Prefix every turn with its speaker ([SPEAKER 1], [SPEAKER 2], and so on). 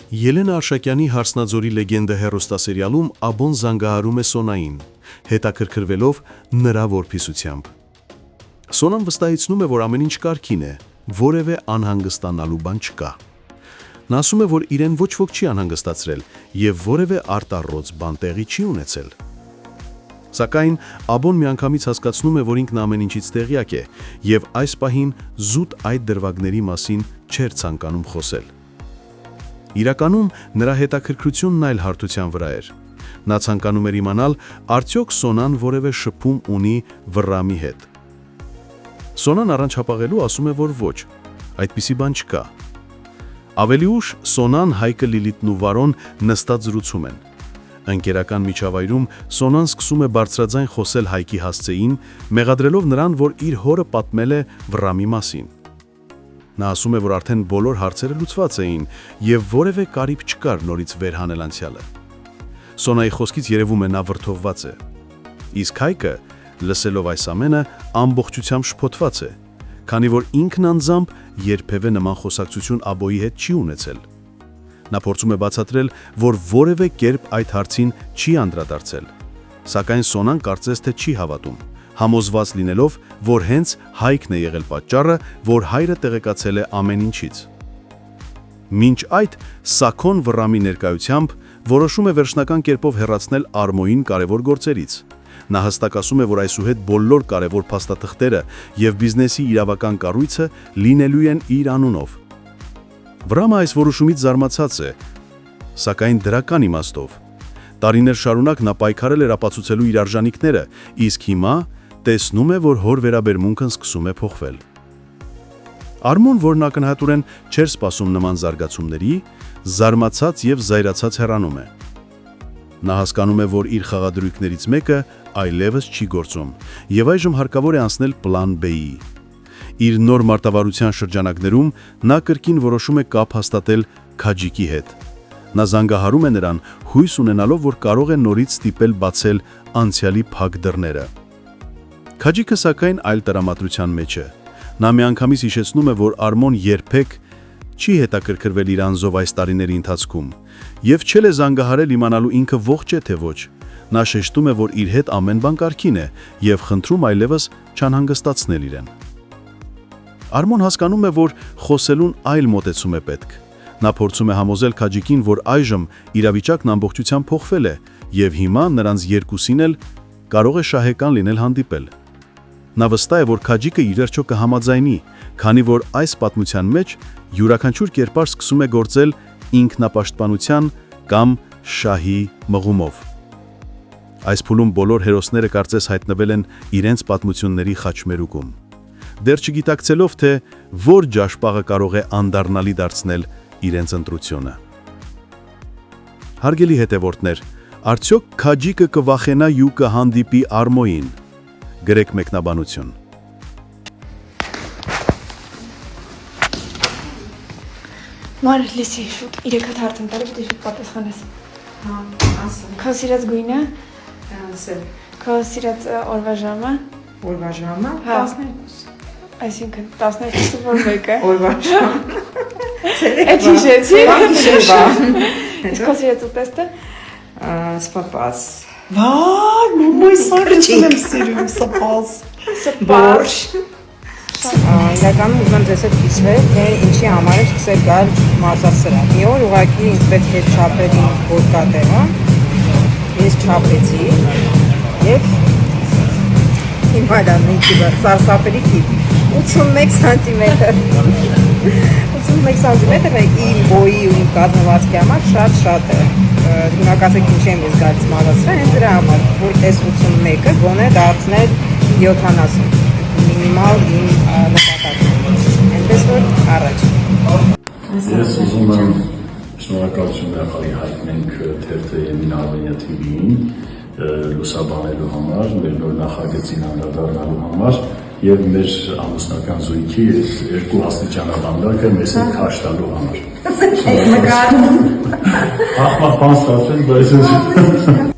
[SPEAKER 1] Ելենա Արշակյանի «Հարսնաձորի լեգենդը» հեռուստասերիալում Աբոն զանգահարում է Սոնային, հետաքրքրվելով նրա որփիսությամբ։ Սոնան վստահեցնում է, որ ամեն ինչ կարգին է, որևէ անհանգստանալու բան չկա։ Նա ասում է, որ իրեն ոչ ոք չի անհանգստացրել եւ որևէ արտառոց բան տեղի չի ունեցել։ Սակայն Աբոն միանգամից հասկացնում է, որ ինքն ամեն ինչից տեղյակ է եւ այս պահին զուտ այդ դրվագների մասին չէր ցանկանում խոսել։ Իրականում նրա հետաքրքրությունն այլ հարթության վրա էր։ Նա ցանկանում էր իմանալ, արդյոք Սոնան որևէ շփում ունի Վռամի հետ։ Սոնան առանջապաղելու ասում է, որ ոչ, այդպիսի բան չկա։ Ավելի ուշ Սոնան, Հայկը, Լիլիթն ու Վարոն նստած զրուցում են։ Ընկերական միջավայրում Սոնան սկսում է բարձրաձայն խոսել Հայկի հասցեին, մեղադրելով նրան, որ իր հորը պատմել է Վռամի մասին։ Նա ասում է, որ արդեն բոլոր հարցերը լուծված էին եւ որևէ կարիք չկար նորից վերհանել անցյալը։ Սոնայի խոսքից երևում է նա վրդովված է։ Իսկ Հայկը, լսելով այս ամենը, ամբողջությամբ շփոթված է, քանի որ ինքն անձամբ երբևէ նման խոսակցություն Աբոյի հետ չի ունեցել։ Նա փորձում է բացատրել, որ որևէ կերպ այդ հարցին չի անդրադարձել, սակայն Սոնան կարծես թե չի հավատում, համոզված լինելով, որ հենց Հայկն է եղել պատճառը, որ հայրը տեղեկացել է ամեն ինչից։ Մինչ այդ Սաքոն Վռամի ներկայությամբ որոշում է վերջնական կերպով հեռացնել Արմոյին կարևոր գործերից։ Նա հստակ ասում է, որ այսուհետ բոլոր կարևոր փաստաթղթերը եւ բիզնեսի իրավական կառույցը լինելու են իր անունով։ Վռամը այս որոշումից զարմացած է, սակայն դրական իմաստով։ Տարիներ շարունակ նա պայքարել էր ապացուցելու իր արժանինքները, իսկ հիմա տեսնում է, որ հոր վերաբերմունքն սկսում է փոխվել։ Արմոն, որն ակնհայտորեն չէր սպասում նման զարգացումների, զարմացած եւ զայրացած հեռանում է։ Նա հասկանում է, որ իր խաղադրույքներից մեկը այլևս չի գործում, եւ այժմ հարկավոր է անցնել պլան B-ի։ Իր նոր մարտավարության շրջանակներում նա կրկին որոշում է կապ հաստատել Քաջիկի հետ։ Նա զանգահարում է նրան, հույս ունենալով, որ կարող է նորից ստիպել բացել անցյալի փակ դռները։ Քաջիկը սակայն այլ տրամադրության մեջ է։ Նա միանգամից հիշեցնում է, որ Արմոն երբեք չի հետաքրքրվել իր անձով այս տարիների ընթացքում եւ չէ զանգահարել իմանալու ինքը ողջ է թե ոչ։ Նա շեշտում է, որ իր հետ ամեն բան կարգին է եւ խնդրում այլևս չանհանգստացնել իրեն։ Արմոն հասկանում է, որ խոսելուն այլ մոտեցում է պետք։ Նա փորձում է համոզել Քաջիկին, որ այժմ իրավիճակն ամբողջությամբ փոխվել է եւ հիմա նրանց երկուսին էլ կարող է շահեկան լինել հանդիպել։ Նա վստահ է, որ Քաջիկը իր վերջո կհամաձայնի, քանի որ այս պատմության մեջ յուրաքանչյուր կերպար սկսում է գործել ինքնապաշտպանության կամ շահի մղումով։ Այս փուլում բոլոր հերոսները կարծես հայտնվել են իրենց պատմությունների խաչմերուկում, դեռ չգիտակցելով, թե որ ջաշպաղը կարող է անդառնալի դարձնել իրենց ընտրությունը։ Հարգելի հետևորդներ, արդյոք Քաջիկը կվախենա ու կհանդիպի Արմոյին։ Գրեք մեկնաբանություն։
[SPEAKER 2] Մար, լսի, շուտ 3 հատ հարց եմ տալի, պետք է շուտ պատասխանես։
[SPEAKER 3] Հա, ասա։
[SPEAKER 2] Քո սիրած գույնը,
[SPEAKER 3] Ասել։
[SPEAKER 2] քո սիրած օրվա ժամը,
[SPEAKER 3] Օրվա ժամը
[SPEAKER 2] Հա։
[SPEAKER 3] 12։
[SPEAKER 2] այսինքն 12-ը որ մեկը։
[SPEAKER 3] Օրվա ժամը։
[SPEAKER 2] Այդ հիշեցի։
[SPEAKER 3] Հիշեցի։
[SPEAKER 2] Իսկ քո սիրած ուտեստը,
[SPEAKER 3] Սպապաս։
[SPEAKER 4] Վայ, մոմոյ սարիչն եմ սիրում, սպաս։
[SPEAKER 2] բորշ։
[SPEAKER 3] Իրականում ուզում եմ ձեզ հետ կիսվել, թե ինչի համար է սկսել գալ մարզասրահ։ Մի օր ուղղակի ինձ պետք է չափել իմ գործատեղը, ես չափեցի եւ հիմա դա ինքի սարսափելի քիփ 81 սանտիմետր 81 սանտիմետրը իմ բոյի ու իմ կազմվածքի համար շատ է։ Դիմակացեք ինչի եմ ես գալիս մարզասրահ, հենց դրա համար, որ այս 81-ը գոնե դարձնել 70 մինիմալ իմ նպատակը։ Այնպես որ առաջ։
[SPEAKER 5] Ես ուզում եմ շնորհակալություն հաղորդել հայտնենք թերթը Եմին Արմենիա TV-ին լուսաբանելու համար, մեր նոր նախագծին անդրադառնալու համար եւ մեր ամուսնական զույգի երկու աստիճանաբանդակը մեզ հետ քաշ տալու համար։ Ահա, բան ստացվեց, բայց